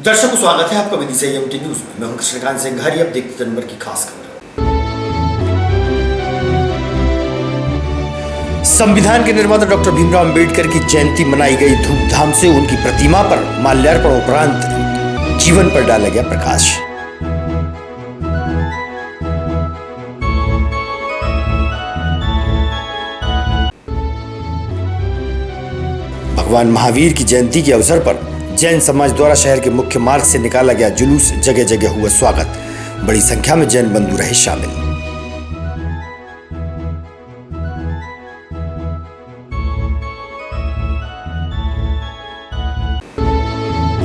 दर्शकों स्वागत है आपका विदिशा एमटी न्यूज में। मैं हूं कृष्णकांत सिंह। अब देखते जनवरी की खास खबर। संविधान के निर्माता डॉक्टर भीमराव अंबेडकर की जयंती मनाई गई धूमधाम से। उनकी प्रतिमा पर माल्यार्पण उपरांत जीवन पर डाला गया प्रकाश। भगवान महावीर की जयंती के अवसर पर जैन समाज द्वारा शहर के मुख्य मार्ग से निकाला गया जुलूस, जगह जगह हुआ स्वागत। बड़ी संख्या में जैन बंधु रहे शामिल।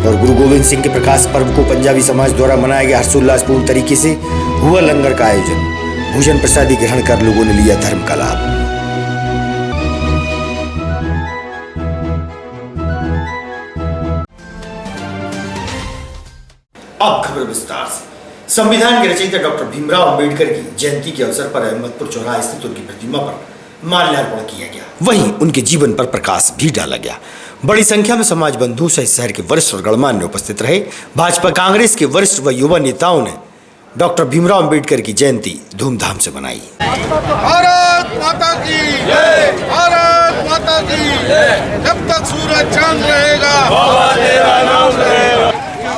और गुरु गोविंद सिंह के प्रकाश पर्व को पंजाबी समाज द्वारा मनाया गया हर्षोल्लासपूर्ण तरीके से। हुआ लंगर का आयोजन। भोजन प्रसादी ग्रहण कर लोगों ने लिया धर्म का लाभ। अब खबर विस्तार से। संविधान के रचयिता डॉक्टर भीमराव अंबेडकर की जयंती के अवसर पर अहमदपुर चौराहा स्थित उनकी प्रतिमा पर माल्यार्पण किया गया। वहीं उनके जीवन पर प्रकाश भी डाला गया। बड़ी संख्या में समाज बंधु सहित शहर के वरिष्ठ और गणमान्य उपस्थित रहे। भाजपा कांग्रेस के वरिष्ठ व युवा नेताओं ने डॉक्टर भीमराव अंबेडकर की जयंती धूमधाम से मनाई। भारत माता की जय, भारत माता की जय। जब तक सूरज चांद रहेगा बाबा तेरा नाम रहेगा।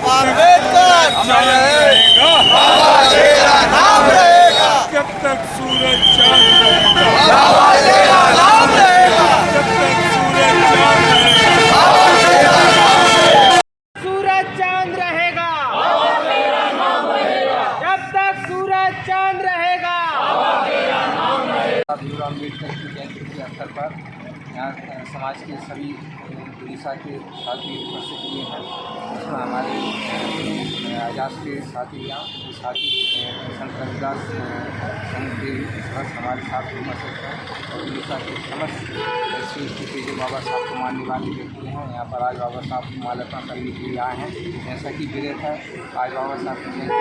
अंबेडकर रहेगा, बाबा तेरा नाम रहेगा। जब तक सूरज चांद रहेगा बाबा तेरा नाम रहेगा। जब तक सूरज चांद रहेगा बाबा तेरा नाम रहेगा। सूरज चांद रहेगा बाबा तेरा नाम रहेगा। जब तक सूरज चांद रहेगा बाबा तेरा नाम रहेगा। भीमराव अम्बेडकर की जयंती के अवसर पर यहाँ समाज के सभी उड़ीसा के साथी उपस्थित हुए हैं। इसमें हमारे आजाद के साथियाँ साथी संत रविदास देवी हमारे साथ उपस्थित हैं और उड़ीसा के समस्त श्री जो बाबा साहब को मानने वाले व्यक्ति हैं। यहाँ पर आज बाबा साहब को माल्यार्पण करने के लिए आए हैं। जैसा कि विदित है, आज बाबा साहब की जयंती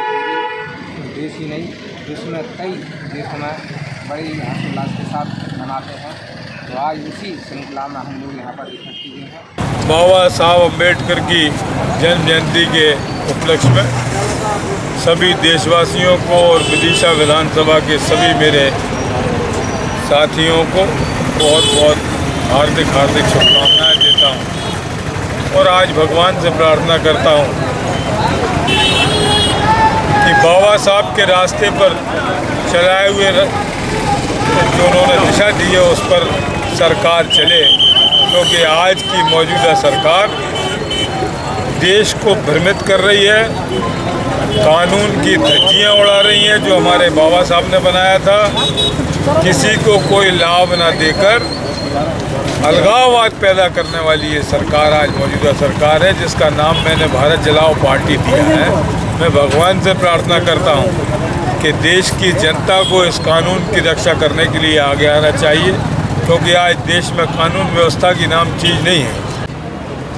पूरे देश ही नहीं विश्व में कई देशों में बड़े हर्षोल्लास के साथ मनाते हैं। तो आज उसी श्रृंखला में हम लोग यहाँ पर इकट्ठे हुए हैं। बाबा साहब अम्बेडकर की जन्म जयंती के उपलक्ष्य में सभी देशवासियों को और विदिशा विधानसभा के सभी मेरे साथियों को बहुत बहुत हार्दिक शुभकामनाएं देता हूँ। और आज भगवान से प्रार्थना करता हूँ कि बाबा साहब के रास्ते पर चलाए हुए जो उन्होंने दिशा दी है उस पर सरकार चले, क्योंकि आज की मौजूदा सरकार देश को भ्रमित कर रही है, कानून की धज्जियाँ उड़ा रही हैं जो हमारे बाबा साहब ने बनाया था। किसी को कोई लाभ ना देकर अलगाववाद पैदा करने वाली ये सरकार आज मौजूदा सरकार है, जिसका नाम मैंने भारत जलाओ पार्टी दिया है। मैं भगवान से प्रार्थना करता हूँ कि देश की जनता को इस कानून की रक्षा करने के लिए आगे आना चाहिए, क्योंकि आज देश में कानून व्यवस्था की नाम चीज़ नहीं है।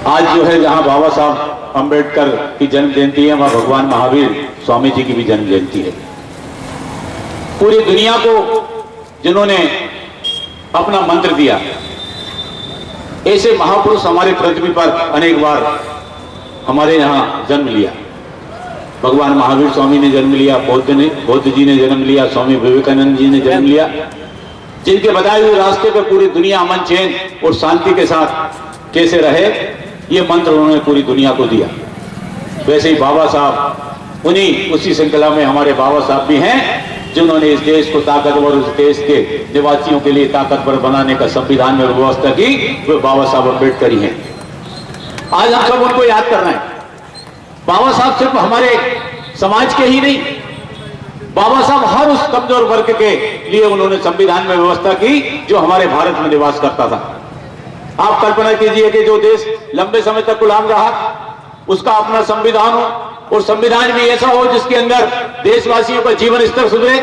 आज जो है जहां बाबा साहब अंबेडकर की जन्म जयंती है, वहां भगवान महावीर स्वामी जी की भी जन्म जयंती है। पूरी दुनिया को जिन्होंने अपना मंत्र दिया, ऐसे महापुरुष हमारे पृथ्वी पर अनेक बार हमारे यहाँ जन्म लिया। भगवान महावीर स्वामी ने जन्म लिया, बौद्ध जी ने जन्म लिया, स्वामी विवेकानंद जी ने जन्म लिया, जिनके बताए हुए रास्ते पे पूरी दुनिया अमन चैन और शांति के साथ कैसे रहे, ये मंत्र उन्होंने पूरी दुनिया को दिया। वैसे ही बाबा साहब उसी श्रृंखला में हमारे बाबा साहब भी हैं, जिन्होंने इस देश को ताकतवर, उस देश के निवासियों के लिए ताकतवर बनाने का संविधान में व्यवस्था की, वो बाबा साहब अम्बेडकर ही हैं। आज हम सब उनको याद कर रहे हैं। बाबा साहब सिर्फ हमारे समाज के ही नहीं, बाबा साहब हर उस कमजोर वर्ग के लिए उन्होंने संविधान में व्यवस्था की जो हमारे भारत में निवास करता था। आप कल्पना कीजिए कि जो देश लंबे समय तक गुलाम रहा, उसका अपना संविधान हो, और संविधान भी ऐसा हो जिसके अंदर देशवासियों का जीवन स्तर सुधरे,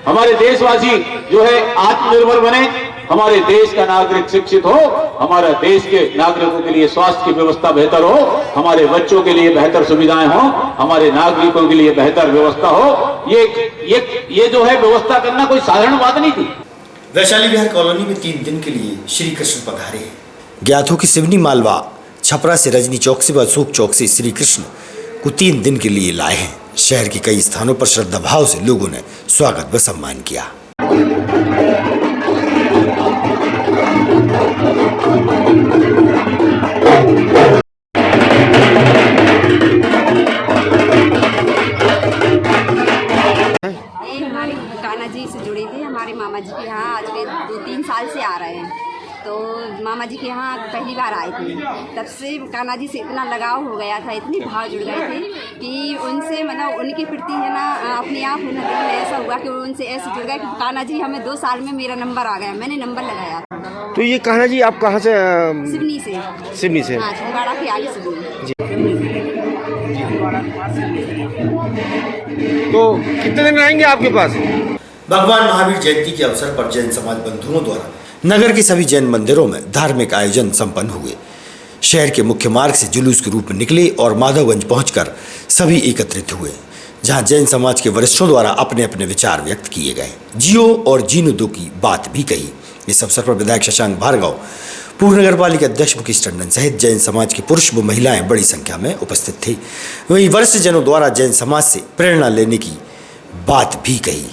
हमारे देशवासी जो है आत्मनिर्भर बने, हमारे देश का नागरिक शिक्षित हो, हमारा देश के नागरिकों के लिए स्वास्थ्य की व्यवस्था बेहतर हो, हमारे बच्चों के लिए बेहतर सुविधाएं हो, हमारे नागरिकों के लिए बेहतर व्यवस्था हो। ये जो है व्यवस्था करना कोई साधारण बात नहीं थी। वैशाली विहार कॉलोनी में 3 दिन के लिए श्री कृष्ण पधारे हैं। ज्ञात हो कि सिवनी मालवा छपरा से रजनी चौक से व अशोक चौक से श्री कृष्ण को 3 दिन के लिए लाए हैं। शहर के कई स्थानों पर श्रद्धा भाव से लोगों ने स्वागत व सम्मान किया। हमारे कान्हा जी से जुड़े थे। हमारे मामा जी के यहाँ आज के 2-3 साल से आ रहे हैं। तो मामा जी के यहाँ पहली बार आए थे, तब से कान्हा जी से इतना लगाव हो गया था, इतने भाव जुड़ गए थे कि उनसे मतलब उनके प्रति है ना अपने आप है ना दिल में ऐसा हुआ कि उनसे ऐसे जुड़ गए कि कान्हा जी हमें 2 साल में मेरा नंबर आ गया, मैंने नंबर लगाया था। तो ये कान्हा जी आप कहाँ से? सिवनी से। सिवनी से? हाँ, छिंदवाड़ा के आगे सिवनी। तो कितने दिन रहेंगे आपके पास? भगवान महावीर जयंती के अवसर पर जैन समाज बंधुओं द्वारा नगर के सभी जैन मंदिरों में धार्मिक आयोजन संपन्न हुए। शहर के मुख्य मार्ग से जुलूस के रूप में निकले और माधवगंज पहुंचकर सभी एकत्रित हुए, जहां जैन समाज के वरिष्ठों द्वारा अपने अपने विचार व्यक्त किए गए, जियो और जीनो दो की बात भी कही। इस अवसर पर विधायक शशांक भार्गव, पूर्व नगर पालिका अध्यक्ष मुकेश टंडन सहित जैन समाज के पुरुष व महिलाएं बड़ी संख्या में उपस्थित थे। वहीं वरिष्ठ जनों द्वारा जैन समाज से प्रेरणा लेने की बात भी कही।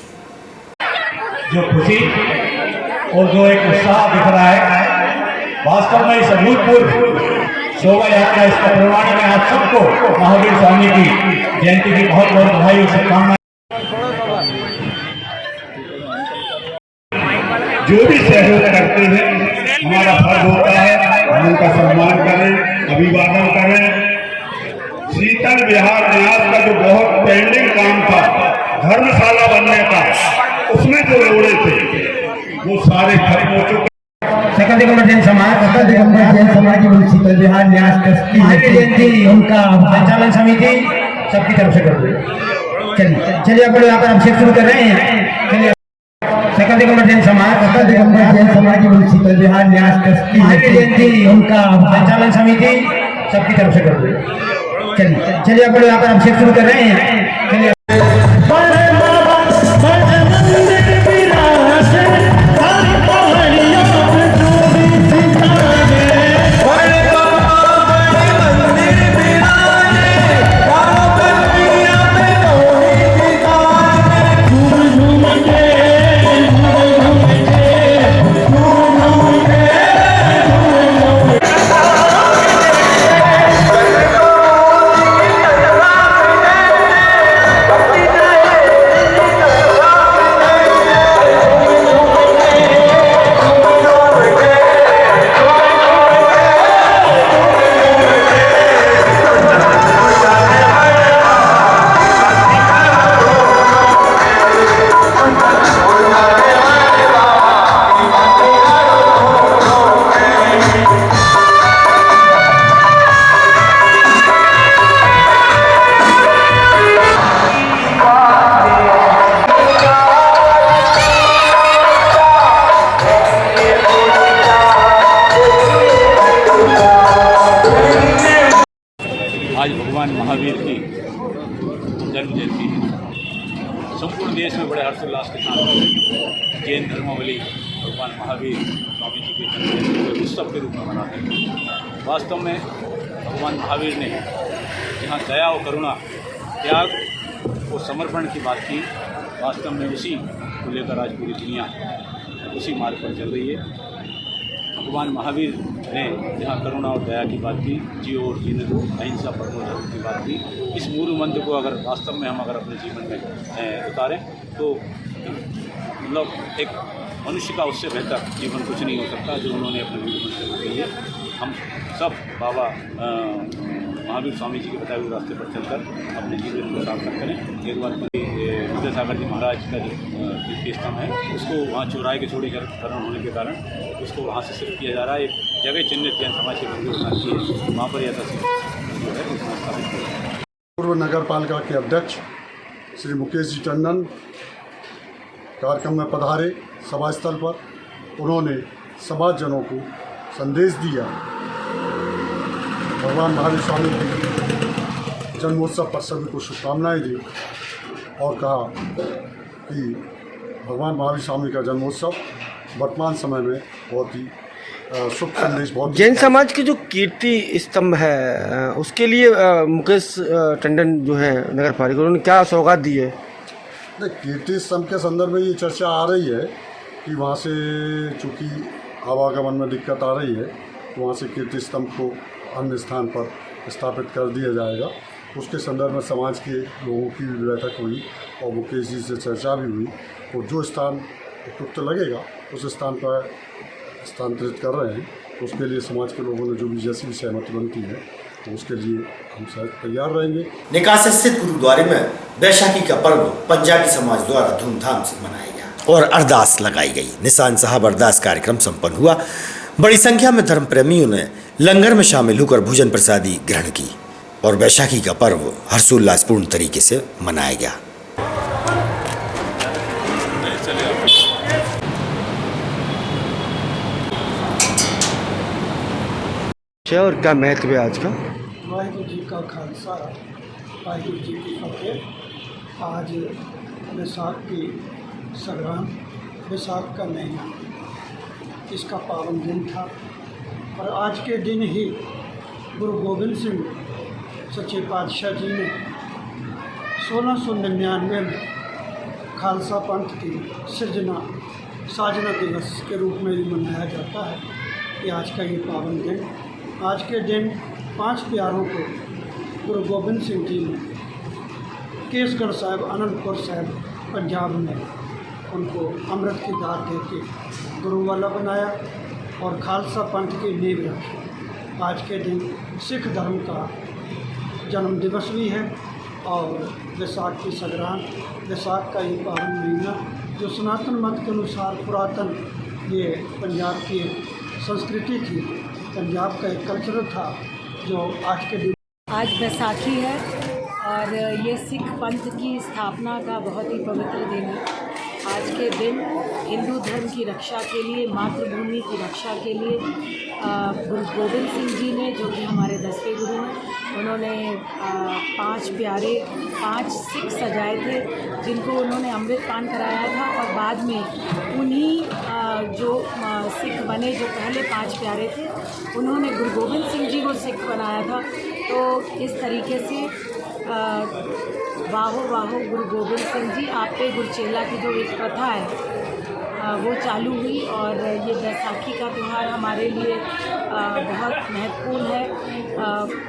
जो खुशी और जो एक उत्साह दिख रहा है, वास्तव में इस अभूतपूर्व शोभा यात्रा, इसका प्रमाण में आप सबको महावीर स्वामी की जयंती की बहुत बहुत बधाई और शुभकामनाएं। जो भी सहयोग करते हैं हमारा फर्ज होता है हम उनका सम्मान करें, अभिवादन करें। शीतल विहार न्यास का जो बहुत पेंडिंग काम था, धर्मशाला बनने का, उसमें जो रोड़े थे वो सारे खत्म हो चुके। सकल दिगंबर जैन समाज की शीतल विहार न्यास ट्रस्टी जयंती उनका संचालन समिति सबकी तरफ से कर दो। चलिए आप यहाँ पर अभिषेक शुरू कर रहे हैं। चलिए सकल दिगंबर जैन समाज की शीतल विहार न्यास ट्रस्टी जयंती उनका संचालन समिति सबकी तरफ से कर दो। चलिए आप यहाँ पर अभिषेक शुरू कर रहे हैं। चलिए आज भगवान महावीर की जन्म जयंती है। संपूर्ण देश में बड़े हर्षोल्लास के साथ जैन धर्मावली भगवान महावीर स्वामी जी के जन्म जयंती को उत्सव के रूप में मनाते हैं। वास्तव में भगवान महावीर ने जहाँ दया और करुणा, त्याग और समर्पण की बात की, वास्तव में उसी को लेकर आज पूरी दुनिया उसी मार्ग पर चल रही है। भगवान महावीर ने जहाँ करुणा और दया की बात की, जियो और जीने दो, अहिंसा परमो धर्म की बात की, इस मूल मंत्र को अगर वास्तव में हम अपने जीवन में उतारें तो मतलब एक मनुष्य का उससे बेहतर जीवन कुछ नहीं हो सकता जो उन्होंने अपने मूल मंत्र को दिए। हम सब बाबा महावीर स्वामी जी के बताए हुए रास्ते पर चलकर अपने जीवन को सार्थक करें। एक बार विद्यासागर जी महाराज का जो तीर्थस्थान है उसको वहाँ चौराहे के चौड़ीकरण होने के कारण उसको वहाँ से शिफ्ट किया जा रहा है। एक जगह चिन्हित जैन समाज के मंदिर की है, वहाँ पर यह तस्वीर जो है उसमें स्थापित किया है। पूर्व नगर पालिका के अध्यक्ष श्री मुकेश जी टंडन कार्यक्रम में पधारे सभा स्थल पर। उन्होंने समाजजनों को संदेश दिया, भगवान महावीर स्वामी के जन्मोत्सव पर सभी को शुभकामनाएं दी और कहा कि भगवान महावीर स्वामी का जन्मोत्सव वर्तमान समय में बहुत ही शुभ संदेश बहुत। जैन समाज की जो कीर्ति स्तंभ है उसके लिए मुकेश टंडन जो है नगर पालिका उन्होंने क्या सौगात दी है? नहीं, कीर्ति स्तंभ के संदर्भ में ये चर्चा आ रही है कि वहाँ से चूँकि आवागमन में दिक्कत आ रही है तो वहाँ से कीर्ति स्तंभ को अन्य स्थान पर स्थापित कर दिया जाएगा। उसके संदर्भ में समाज के लोगों की भी बैठक हुई और मुकेश जी से चर्चा भी हुई और जो स्थान उपयुक्त लगेगा उस स्थान पर स्थानांतरित कर रहे हैं। उसके लिए समाज के लोगों ने जो भी जैसी भी सहमति बनती है तो उसके लिए हम शायद तैयार रहेंगे। निकासी स्थित गुरुद्वारे में बैसाखी का पर्व पंजाबी समाज द्वारा धूमधाम से मनाया गया और अरदास लगाई गई। निशान साहब अरदास कार्यक्रम संपन्न हुआ। बड़ी संख्या में धर्म प्रेमियों ने लंगर में शामिल होकर भोजन प्रसादी ग्रहण की और बैसाखी का पर्व हर्षोल्लासपूर्ण तरीके से मनाया गया। और क्या महत्व है आज का? वाहिगुरु जी का खालसा वाहिगुरु जी की फतेह। आज बैसाख की संग्राम, बैसाख का महीना, इसका पावन दिन था और आज के दिन ही गुरु गोविंद सिंह सच्चे पातशाह जी ने 1699 में खालसा पंथ की सृजना साजना दिवस के रूप में भी मनाया जाता है कि आज का ये पावन दिन। आज के दिन 5 प्यारों को गुरु गोबिंद सिंह जी ने केसगढ़ साहिब आनंदपुर साहिब पंजाब में उनको अमृत की दात देके गुरु वाला बनाया और खालसा पंथ की नींव रखी। आज के दिन सिख धर्म का जन्म दिवस भी है और बैसाख की संग्रांत, बैसाख का ये पावन महीना जो सनातन मत के अनुसार पुरातन ये पंजाब की संस्कृति थी, पंजाब का एक कल्चर था जो आज के दिन। आज बैसाखी है और ये सिख पंथ की स्थापना का बहुत ही पवित्र दिन है। आज के दिन हिंदू धर्म की रक्षा के लिए, मातृभूमि की रक्षा के लिए गुरु गोविंद सिंह जी ने, जो कि हमारे 10वें गुरु हैं, उन्होंने 5 प्यारे 5 सिख सजाए थे जिनको उन्होंने अमृत पान कराया था और बाद में उन्हीं जो सिख बने जो पहले 5 प्यारे थे उन्होंने गुरु गोविंद सिंह जी को सिख बनाया था। तो इस तरीके से वाहो वाहो गुरु गोविंद सिंह जी, आप पे गुरचेला की जो एक प्रथा है वो चालू हुई और ये बैसाखी का त्यौहार हमारे लिए बहुत महत्वपूर्ण है।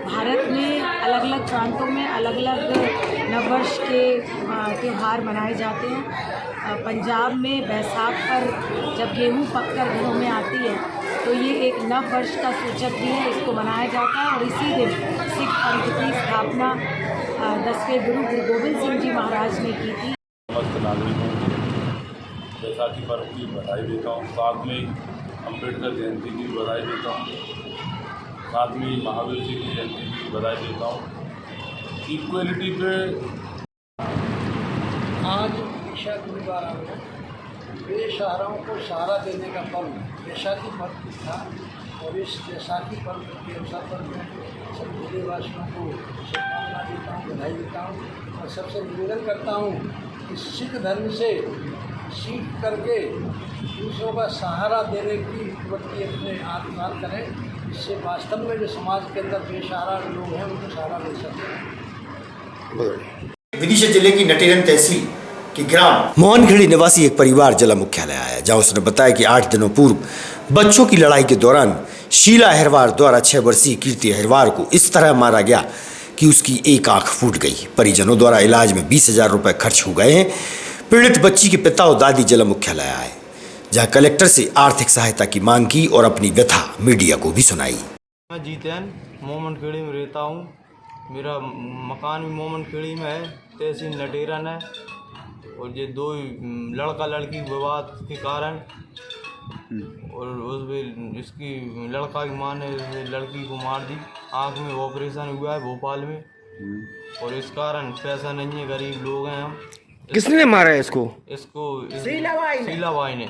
भारत में अलग अलग प्रांतों में अलग अलग नववर्ष के त्यौहार मनाए जाते हैं। पंजाब में बैसाख पर जब गेहूँ पककर घरों में आती है तो ये एक नव वर्ष का सूचक भी है, इसको मनाया जाता है और इसी दिन सिख पंथ की स्थापना 10वें गुरु गोविंद सिंह जी महाराज ने की थी। समस्त नागरिकों को बैसाखी पर्व की बधाई देता हूँ, साथ में अम्बेडकर जयंती की बधाई देता हूँ, साथ में महावीर जी की जयंती की बधाई देता हूँ। इक्वलिटी पे आज ईशा गुरुद्वारा में बेसहाराओं को सहारा देने का पर्व बैसाखी पर्व था और इस बैसाखी पर्व के अवसर पर मैं सभी जिलेवासियों को शुभकामना देता हूँ, बधाई देता हूँ और सबसे निवेदन करता हूँ कि सिख धर्म से सीख करके दूसरों का सहारा देने की वृत्ति अपने आत्मसात करें। इससे वास्तव में जो समाज के अंदर बेसहारा लोग हैं उनको सहारा दे सकते हैं। विदिशा जिले की नटेरन तहसील के ग्राम मोहनखेड़ी निवासी एक परिवार जिला मुख्यालय आया, जहां उसने बताया कि 8 दिनों पूर्व बच्चों की लड़ाई के दौरान शीला अहिरवार द्वारा 6 वर्षीय कीर्ति अहिरवार को इस तरह मारा गया कि उसकी एक आंख फूट गई। परिजनों द्वारा इलाज में 20,000 रुपए खर्च हो गए हैं। पीड़ित बच्ची के पिता और दादी जिला मुख्यालय आए, जहां कलेक्टर से आर्थिक सहायता की मांग की और अपनी व्यथा मीडिया को भी सुनाई। मैं जीतन मोहनखेड़ी में रहता हूँ। मेरा मकान भी मोहनखेड़ी में है, तहसील नटेरन है और ये 2 लड़का लड़की विवाद के कारण और उसमें इसकी लड़का की माँ ने लड़की को मार दी। आँख में ऑपरेशन हुआ है भोपाल में और इस कारण पैसा नहीं है, गरीब लोग हैं हम। किसने मारा है इसको? शीलाबाई ने।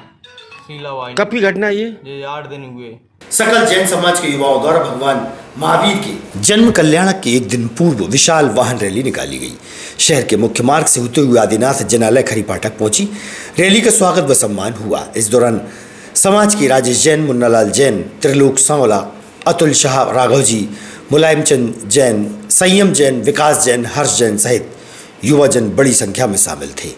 कब की घटना ये 8 दिन हुए। सकल जैन समाज के युवाओं द्वारा भगवान महावीर के जन्म कल्याणक के एक दिन पूर्व विशाल वाहन रैली निकाली गई। शहर के मुख्य मार्ग से होते हुए आदिनाथ जनालय खरी फाटक पहुंची। रैली का स्वागत व सम्मान हुआ। इस दौरान समाज के राजेश जैन, मुन्नालाल जैन, त्रिलोक सांवला, अतुल शाह, राघव जी, मुलायम चंद जैन, संयम जैन, विकास जैन, हर्ष जैन सहित युवाजन बड़ी संख्या में शामिल थे।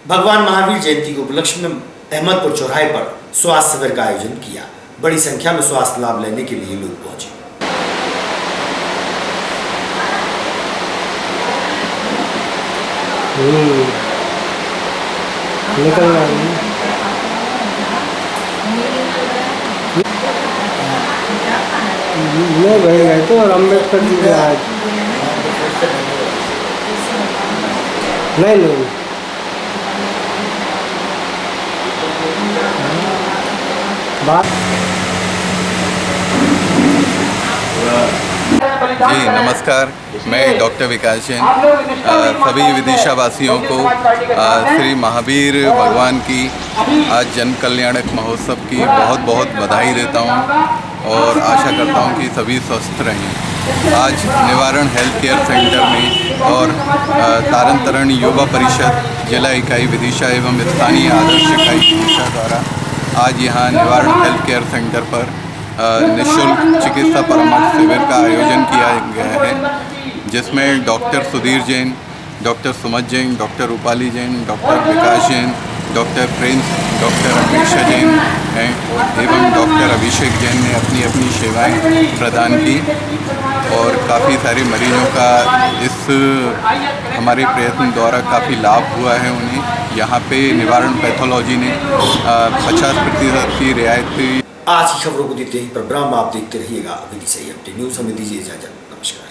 भगवान महावीर जयंती के उपलक्ष्य में अहमदपुर चौराहे पर स्वास्थ्य शिविर का आयोजन किया। बड़ी संख्या में स्वास्थ्य लाभ लेने के लिए लोग पहुंचे। गए तो और अम्बेडकर जी के आज नहीं जी नमस्कार, मैं डॉक्टर विकास जैन सभी विदिशा वासियों को श्री महावीर भगवान की आज जन कल्याणक महोत्सव की बहुत बहुत बधाई देता हूं और आशा करता हूं कि सभी स्वस्थ रहें। आज निवारण हेल्थ केयर सेंटर में और तारण तरण युवा परिषद जिला इकाई विदिशा एवं स्थानीय आदर्श इकाई विदिशा द्वारा आज यहाँ निवारण हेल्थ केयर सेंटर पर निःशुल्क चिकित्सा परामर्श शिविर का आयोजन किया गया है, जिसमें doctor Sudhir Jain, doctor Sumat Jain, doctor Rupali Jain, doctor Vikas Jain, doctor Prince, doctor Amisha Jain एवं डॉक्टर अभिषेक जैन ने अपनी अपनी सेवाएं प्रदान की और काफ़ी सारे मरीजों का इस हमारे प्रयत्न द्वारा काफ़ी लाभ हुआ है उन्हें। यहाँ पे निवारण पैथोलॉजी ने 50% की रियायत। आज की खबरों को देते ही प्रोग्राम आप देखते रहिएगा विदिशा अपडेट न्यूज। हमें दीजिए इजाजत, नमस्कार।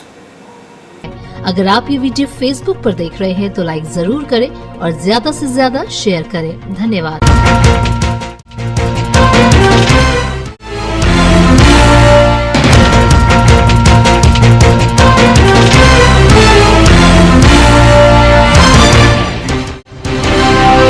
अगर आप ये वीडियो फेसबुक पर देख रहे हैं तो लाइक जरूर करें और ज्यादा से ज्यादा शेयर करें। धन्यवाद।